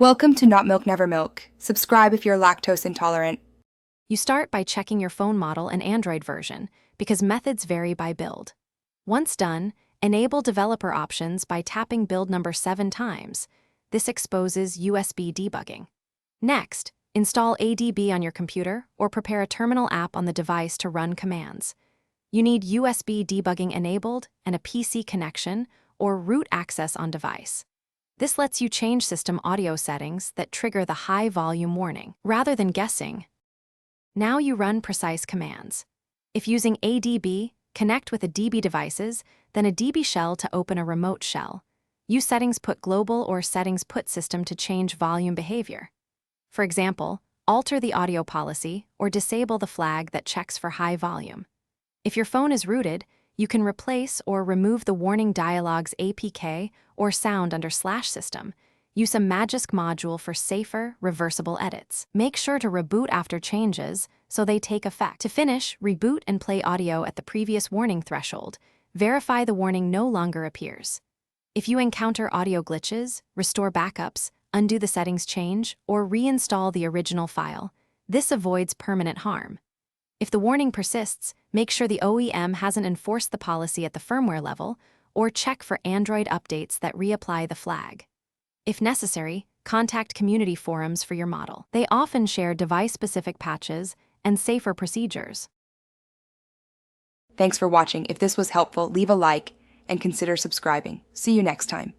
Welcome to Not Milk Never Milk. Subscribe if you're lactose intolerant. You start by checking your phone model and Android version, because methods vary by build. Once done, enable developer options by tapping build number 7 times. This exposes USB debugging. Next, install ADB on your computer or prepare a terminal app on the device to run commands. You need USB debugging enabled and a PC connection or root access on device. This lets you change system audio settings that trigger the high volume warning, rather than guessing. Now you run precise commands. If using ADB, connect with a DB devices, then a DB shell to open a remote shell. Use settings put global or settings put system to change volume behavior. For example, alter the audio policy or disable the flag that checks for high volume. If your phone is rooted, you can replace or remove the warning dialog's APK or sound under /system. Use a Magisk module for safer, reversible edits. Make sure to reboot after changes so they take effect. To finish, reboot and play audio at the previous warning threshold. Verify the warning no longer appears. If you encounter audio glitches, restore backups, undo the settings change, or reinstall the original file. This avoids permanent harm. If the warning persists, make sure the OEM hasn't enforced the policy at the firmware level, or check for Android updates that reapply the flag. If necessary, contact community forums for your model. They often share device-specific patches and safer procedures. Thanks for watching. If this was helpful, leave a like and consider subscribing. See you next time.